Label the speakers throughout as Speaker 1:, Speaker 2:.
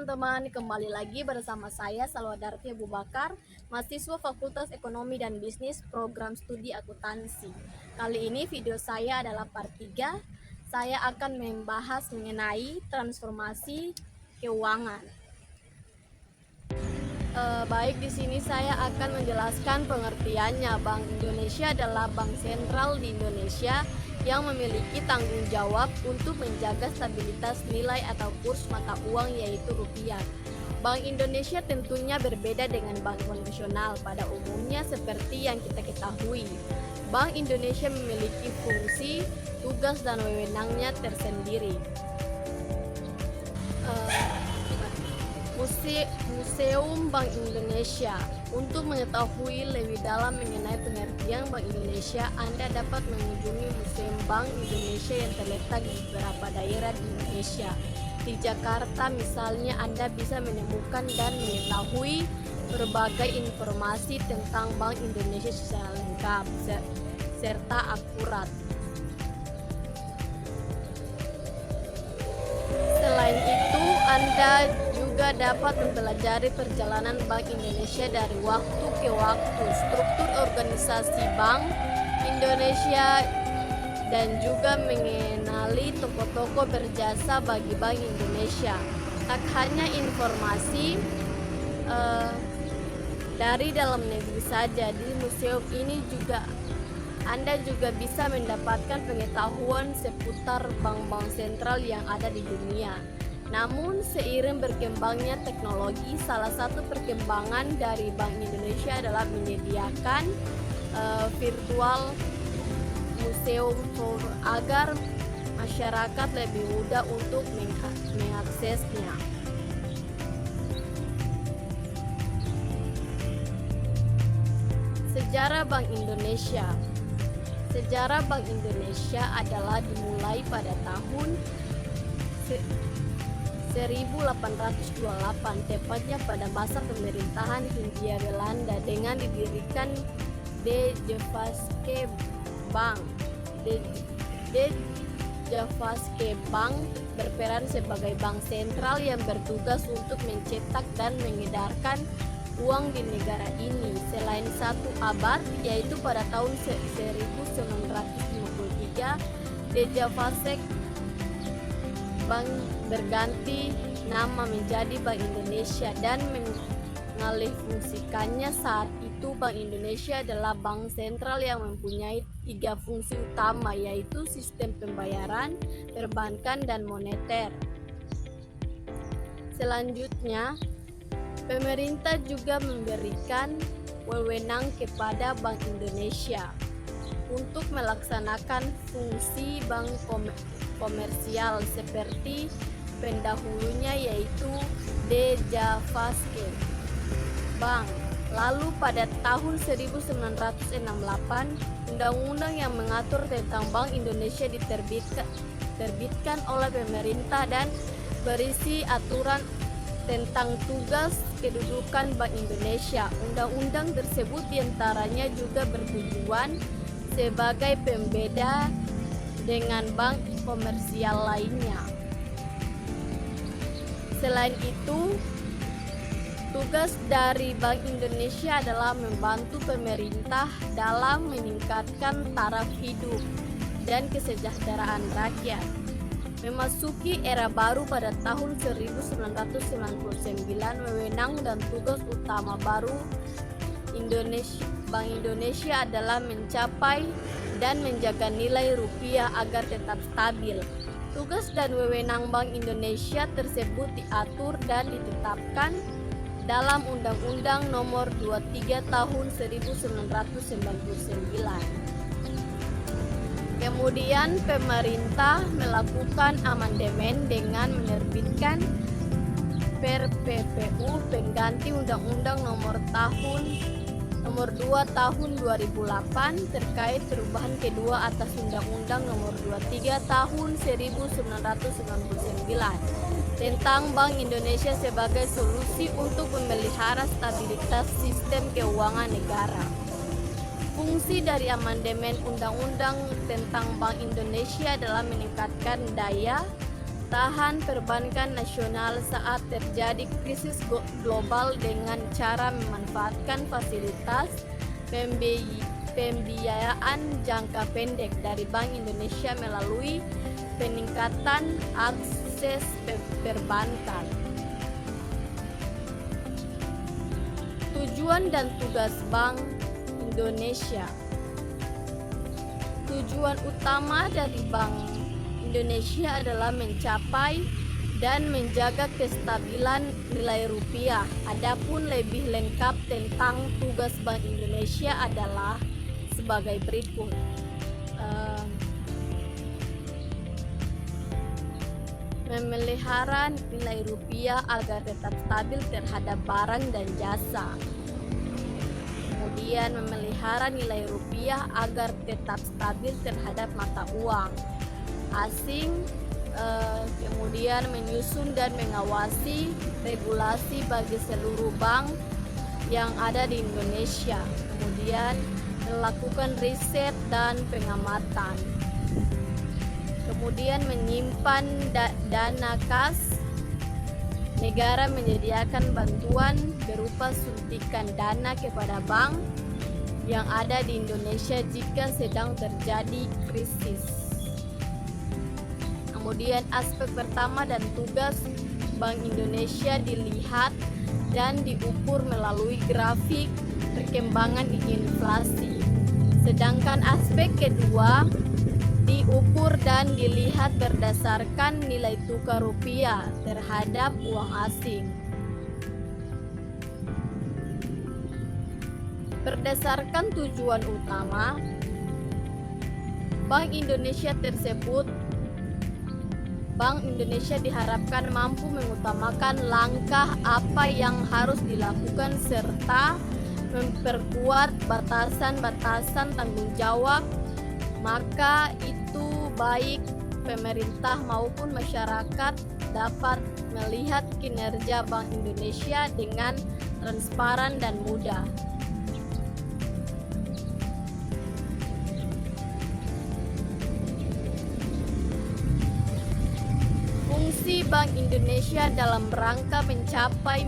Speaker 1: teman-teman, kembali lagi bersama saya Salwadarti Abu Bakar, mahasiswa Fakultas Ekonomi dan Bisnis Program Studi Akuntansi. Kali ini video saya adalah part 3. Saya akan membahas mengenai transformasi keuangan. Baik, di sini saya akan menjelaskan pengertiannya. Bank Indonesia adalah bank sentral di Indonesia yang memiliki tanggung jawab untuk menjaga stabilitas nilai atau kurs mata uang yaitu rupiah. Bank Indonesia tentunya berbeda dengan bank konvensional pada umumnya seperti yang kita ketahui. Bank Indonesia memiliki fungsi, tugas, dan wewenangnya tersendiri. Museum Bank Indonesia. Untuk mengetahui lebih dalam mengenai pengertian Bank Indonesia, Anda dapat mengunjungi Museum Bank Indonesia yang terletak di beberapa daerah di Indonesia. Di Jakarta misalnya, Anda bisa menemukan dan mengetahui berbagai informasi tentang Bank Indonesia secara lengkap serta akurat. Selain itu, Anda juga dapat mempelajari perjalanan Bank Indonesia dari waktu ke waktu, struktur organisasi Bank Indonesia, dan juga mengenali tokoh-tokoh berjasa bagi Bank Indonesia. Tak hanya informasi dari dalam negeri saja, di museum ini juga Anda juga bisa mendapatkan pengetahuan seputar bank-bank sentral yang ada di dunia. Namun seiring berkembangnya teknologi, salah satu perkembangan dari Bank Indonesia adalah menyediakan virtual museum agar masyarakat lebih mudah untuk mengaksesnya. Sejarah Bank Indonesia. Sejarah Bank Indonesia adalah dimulai pada tahun 1828, tepatnya pada masa pemerintahan Hindia Belanda, dengan didirikan De Javaske Bank. De Javaske Bank berperan sebagai bank sentral yang bertugas untuk mencetak dan mengedarkan uang di negara ini. Selain satu abad, yaitu pada tahun 1953, De Javaske Bank berganti nama menjadi Bank Indonesia dan mengalihfungsikannya. Saat itu Bank Indonesia adalah bank sentral yang mempunyai 3 fungsi utama, yaitu sistem pembayaran, perbankan, dan moneter. Selanjutnya, pemerintah juga memberikan wewenang kepada Bank Indonesia untuk melaksanakan fungsi bank komersial seperti pendahulunya, yaitu De Javaske Bank. Lalu pada tahun 1968, undang-undang yang mengatur tentang Bank Indonesia diterbitkan oleh pemerintah dan berisi aturan tentang tugas kedudukan Bank Indonesia. Undang-undang tersebut diantaranya juga bertujuan sebagai pembeda dengan bank komersial lainnya. Selain itu, tugas dari Bank Indonesia adalah membantu pemerintah dalam meningkatkan taraf hidup dan kesejahteraan rakyat. Memasuki era baru pada tahun 1999, wewenang dan tugas utama baru Bank Indonesia adalah mencapai dan menjaga nilai rupiah agar tetap stabil. Tugas dan wewenang Bank Indonesia tersebut diatur dan ditetapkan dalam Undang-Undang Nomor 23 Tahun 1999. Kemudian pemerintah melakukan amandemen dengan menerbitkan PPPU pengganti Undang-Undang Nomor 2 Tahun 2008 terkait perubahan kedua atas Undang-Undang Nomor 23 Tahun 1999 tentang Bank Indonesia sebagai solusi untuk memelihara stabilitas sistem keuangan negara. Fungsi dari amandemen Undang-Undang tentang Bank Indonesia adalah meningkatkan daya bertahan perbankan nasional saat terjadi krisis global dengan cara memanfaatkan fasilitas pembiayaan jangka pendek dari Bank Indonesia melalui peningkatan akses perbankan. Tujuan dan tugas Bank Indonesia. Tujuan utama dari Bank Indonesia adalah mencapai dan menjaga kestabilan nilai rupiah. Adapun lebih lengkap tentang tugas Bank Indonesia adalah sebagai berikut. Memelihara nilai rupiah agar tetap stabil terhadap barang dan jasa. Kemudian memelihara nilai rupiah agar tetap stabil terhadap mata uang asing. Kemudian menyusun dan mengawasi regulasi bagi seluruh bank yang ada di Indonesia. Kemudian melakukan riset dan pengamatan. Kemudian menyimpan dana kas. Negara menyediakan bantuan berupa suntikan dana kepada bank yang ada di Indonesia jika sedang terjadi krisis. Kemudian aspek pertama dan tugas Bank Indonesia dilihat dan diukur melalui grafik perkembangan inflasi. Sedangkan aspek kedua diukur dan dilihat berdasarkan nilai tukar rupiah terhadap uang asing. Berdasarkan tujuan utama Bank Indonesia tersebut, Bank Indonesia diharapkan mampu mengutamakan langkah apa yang harus dilakukan serta memperkuat batasan-batasan tanggung jawab, maka itu baik pemerintah maupun masyarakat dapat melihat kinerja Bank Indonesia dengan transparan dan mudah. Fungsi Bank Indonesia dalam rangka mencapai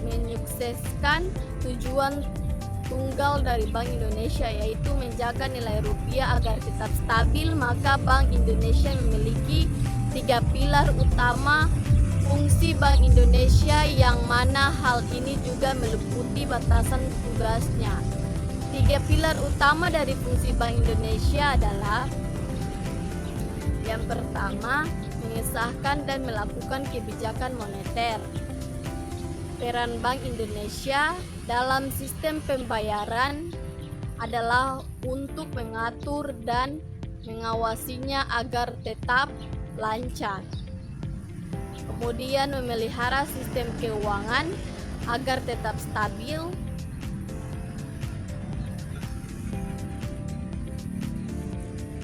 Speaker 1: menyukseskan tujuan tunggal dari Bank Indonesia, yaitu menjaga nilai rupiah agar tetap stabil, maka Bank Indonesia memiliki 3 pilar utama fungsi Bank Indonesia yang mana hal ini juga meliputi batasan tugasnya. 3 pilar utama dari fungsi Bank Indonesia adalah: yang pertama, mengesahkan dan melakukan kebijakan moneter. Peran Bank Indonesia dalam sistem pembayaran adalah untuk mengatur dan mengawasinya agar tetap lancar. Kemudian memelihara sistem keuangan agar tetap stabil.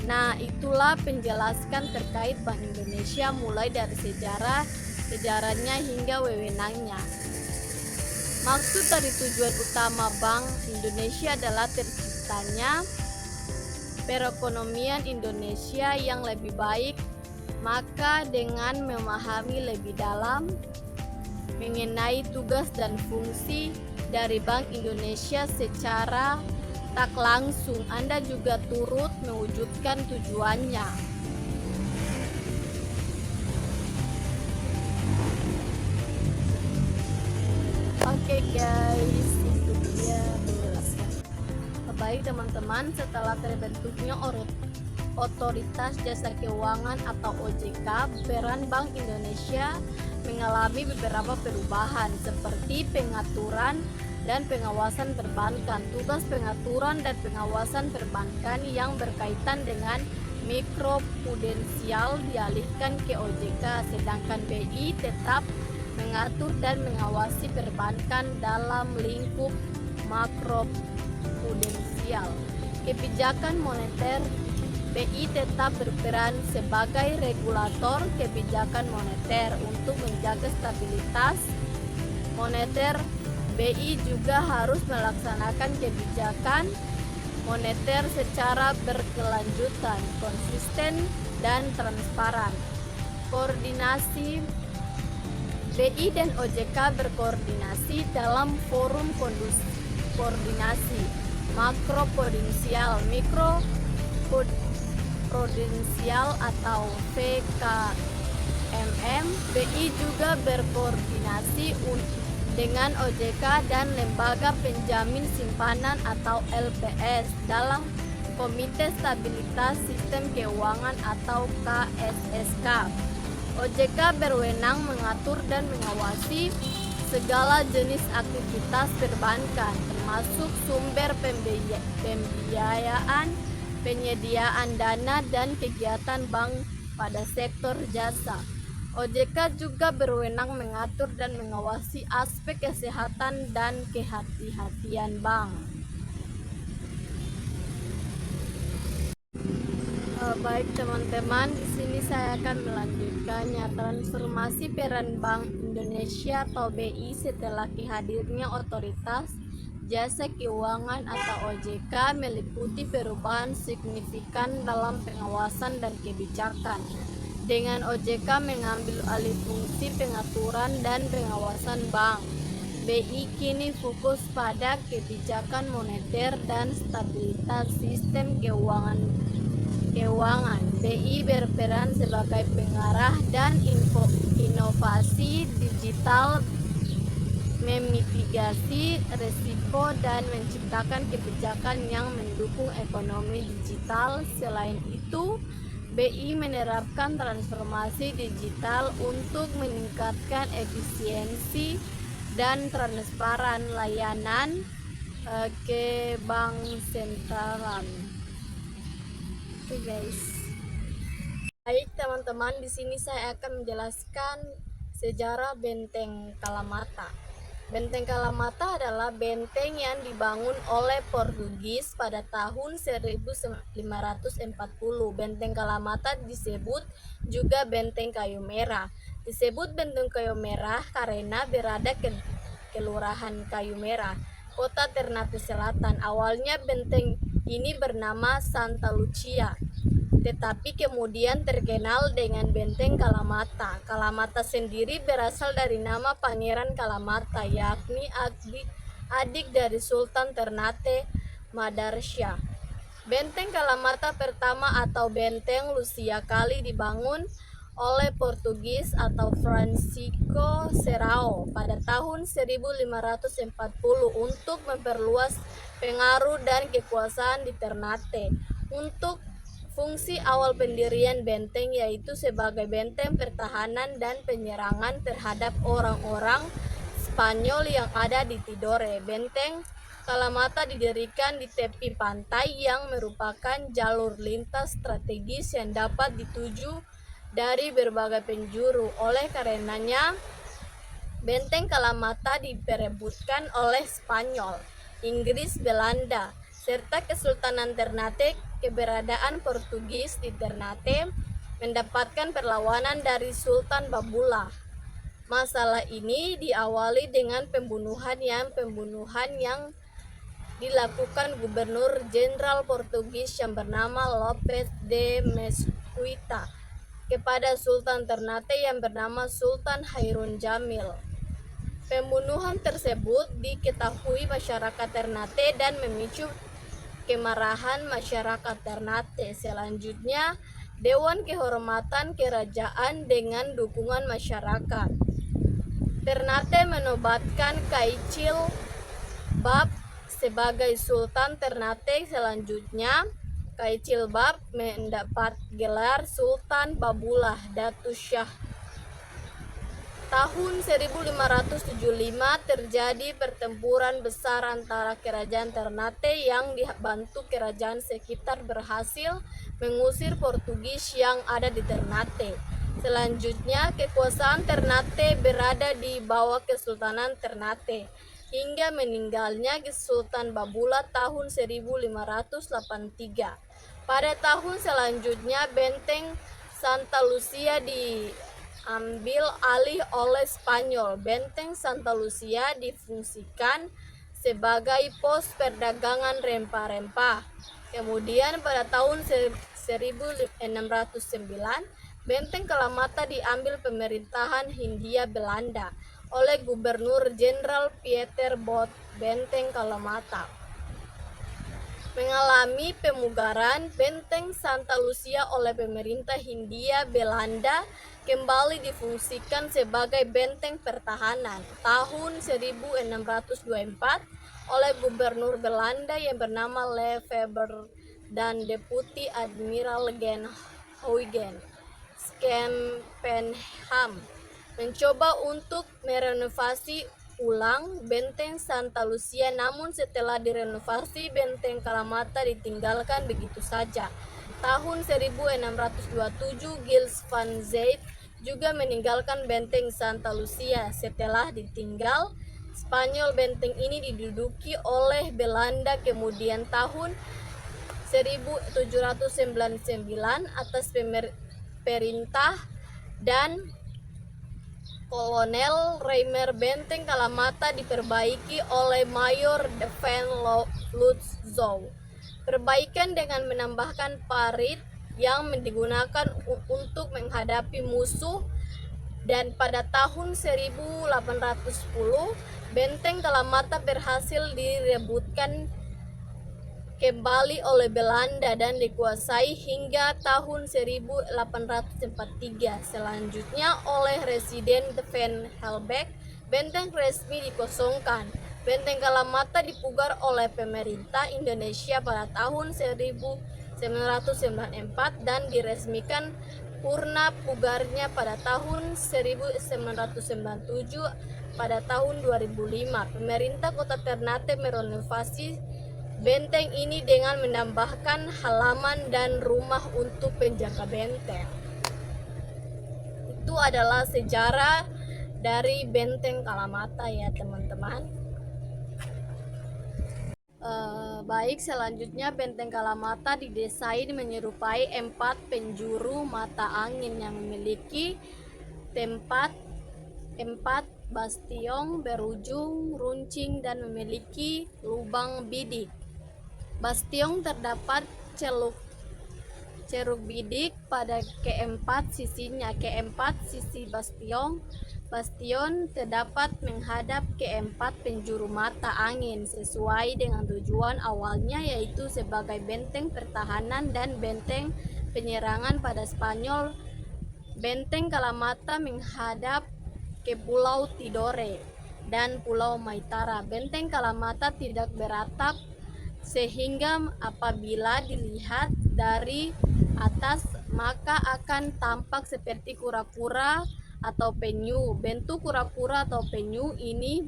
Speaker 1: Nah, itulah penjelasan terkait Bank Indonesia mulai dari sejarahnya hingga wewenangnya. Maksud dari tujuan utama Bank Indonesia adalah terciptanya perekonomian Indonesia yang lebih baik. Maka dengan memahami lebih dalam mengenai tugas dan fungsi dari Bank Indonesia secara tak langsung, Anda juga turut mewujudkan tujuannya. Oke guys, itu dia penjelasan. Baik teman-teman, setelah terbentuknya Otoritas Jasa Keuangan atau OJK, peran Bank Indonesia mengalami beberapa perubahan seperti pengaturan dan pengawasan perbankan. Tugas pengaturan dan pengawasan perbankan yang berkaitan dengan mikroprudensial dialihkan ke OJK, sedangkan BI tetap mengatur dan mengawasi perbankan dalam lingkup makroprudensial. Kebijakan moneter, BI tetap berperan sebagai regulator kebijakan moneter untuk menjaga stabilitas moneter. BI juga harus melaksanakan kebijakan moneter secara berkelanjutan, konsisten, dan transparan. Koordinasi BI dan OJK berkoordinasi dalam forum koordinasi makroprudensial, mikroprudensial atau VKMM. BI juga berkoordinasi dengan OJK dan Lembaga Penjamin Simpanan atau LPS dalam Komite Stabilitas Sistem Keuangan atau KSSK. OJK berwenang mengatur dan mengawasi segala jenis aktivitas perbankan, termasuk sumber pembiayaan, penyediaan dana, dan kegiatan bank pada sektor jasa. OJK juga berwenang mengatur dan mengawasi aspek kesehatan dan kehati-hatian bank. Baik teman-teman, di sini saya akan melanjutkannya transformasi peran Bank Indonesia atau BI setelah hadirnya otoritas jasa keuangan atau OJK meliputi perubahan signifikan dalam pengawasan dan kebijakan. Dengan OJK mengambil alih fungsi pengaturan dan pengawasan bank, BI kini fokus pada kebijakan moneter dan stabilitas sistem keuangan. BI berperan sebagai pengarah dan inovasi digital, memitigasi risiko dan menciptakan kebijakan yang mendukung ekonomi digital. Selain itu, BI menerapkan transformasi digital untuk meningkatkan efisiensi dan transparan layanan ke bank sentralan. Oke guys. Baik teman-teman, di sini saya akan menjelaskan sejarah Benteng Kalamata. Benteng Kalamata adalah benteng yang dibangun oleh Portugis pada tahun 1540. Benteng Kalamata disebut juga Benteng Kayu Merah. Disebut Benteng Kayu Merah karena berada ke Kelurahan Kayu Merah, Kota Ternate Selatan. Awalnya benteng ini bernama Santa Lucia, tetapi kemudian terkenal dengan Benteng Kalamata. Kalamata sendiri berasal dari nama Pangeran Kalamata, yakni adik dari Sultan Ternate Madarsyah. Benteng Kalamata pertama atau Benteng Lucia kali dibangun oleh Portugis atau Francisco Serrao pada tahun 1540 untuk memperluas pengaruh dan kekuasaan di Ternate. Untuk fungsi awal pendirian benteng yaitu sebagai benteng pertahanan dan penyerangan terhadap orang-orang Spanyol yang ada di Tidore. Benteng Kalamata didirikan di tepi pantai yang merupakan jalur lintas strategis yang dapat dituju dari berbagai penjuru. Oleh karenanya, Benteng Kalamata diperebutkan oleh Spanyol, Inggris, Belanda, serta Kesultanan Ternate. Keberadaan Portugis di Ternate mendapatkan perlawanan dari Sultan Babula. Masalah ini diawali dengan pembunuhan yang dilakukan Gubernur Jenderal Portugis yang bernama Lopes de Mesquita kepada Sultan Ternate yang bernama Sultan Hairun Jamil. Pembunuhan tersebut diketahui masyarakat Ternate dan memicu kemarahan masyarakat Ternate. Selanjutnya, Dewan Kehormatan Kerajaan dengan dukungan masyarakat Ternate menobatkan Kaicil Bab sebagai Sultan Ternate. Selanjutnya, Kaicil Bab mendapat gelar Sultan Babulah Datu Syah. Tahun 1575 terjadi pertempuran besar antara kerajaan Ternate yang dibantu kerajaan sekitar berhasil mengusir Portugis yang ada di Ternate. Selanjutnya, kekuasaan Ternate berada di bawah Kesultanan Ternate hingga meninggalnya Sultan Babula tahun 1583. Pada tahun selanjutnya, Benteng Santa Lucia diambil alih oleh Spanyol. Benteng Santa Lucia difungsikan sebagai pos perdagangan rempah-rempah. Kemudian pada tahun 1609, Benteng Kalamata diambil pemerintahan Hindia Belanda oleh Gubernur Jenderal Pieter Both. Benteng Kalamata mengalami pemugaran. Benteng Santa Lucia oleh pemerintah Hindia Belanda kembali difungsikan sebagai benteng pertahanan tahun 1624 oleh Gubernur Belanda yang bernama Lefebvre dan Deputi Admiral Gen Huygen Schempenham mencoba untuk merenovasi ulang benteng Santa Lucia, namun setelah direnovasi benteng Kalamata ditinggalkan begitu saja. Tahun 1627 Gilles van Zeyt juga meninggalkan benteng Santa Lucia. Setelah ditinggal Spanyol, benteng ini diduduki oleh Belanda. Kemudian tahun 1799 atas perintah dan Kolonel Reimer, benteng Kalamata diperbaiki oleh Mayor de Van Lutzow. Perbaikan dengan menambahkan parit yang digunakan untuk menghadapi musuh, dan pada tahun 1810 benteng Kalamata berhasil direbutkan kembali oleh Belanda dan dikuasai hingga tahun 1843. Selanjutnya oleh Residen Van Helbeck, benteng resmi dikosongkan. Benteng Kalamata dipugar oleh pemerintah Indonesia pada tahun 1994 dan diresmikan purna pugarnya pada tahun 1997. Pada tahun 2005, pemerintah Kota Ternate merenovasi benteng ini dengan menambahkan halaman dan rumah untuk penjaga benteng. Itu adalah sejarah dari benteng Kalamata ya teman-teman. Baik, selanjutnya benteng Kalamata didesain menyerupai 4 penjuru mata angin yang memiliki tempat 4 bastion berujung runcing dan memiliki lubang bidik. Bastion terdapat ceruk bidik pada keempat sisinya. Keempat sisi bastion terdapat menghadap keempat penjuru mata angin sesuai dengan tujuan awalnya, yaitu sebagai benteng pertahanan dan benteng penyerangan pada Spanyol. Benteng Kalamata menghadap ke Pulau Tidore dan Pulau Maitara. Benteng Kalamata tidak beratap sehingga apabila dilihat dari atas maka akan tampak seperti kura-kura atau penyu. Bentuk kura-kura atau penyu ini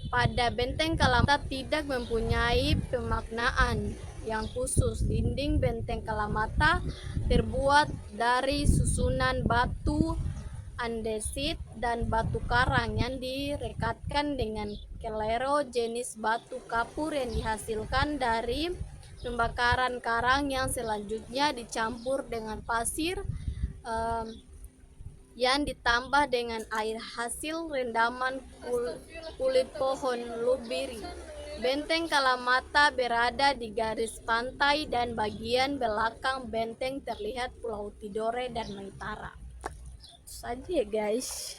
Speaker 1: pada benteng Kalamata tidak mempunyai pemaknaan yang khusus. Dinding benteng Kalamata terbuat dari susunan batu andesit dan batu karang yang direkatkan dengan kelero jenis batu kapur yang dihasilkan dari pembakaran karang yang selanjutnya dicampur dengan pasir yang ditambah dengan air hasil rendaman kulit pohon lubiri. Benteng Kalamata berada di garis pantai dan bagian belakang benteng terlihat Pulau Tidore dan Maitara. Saja ya guys.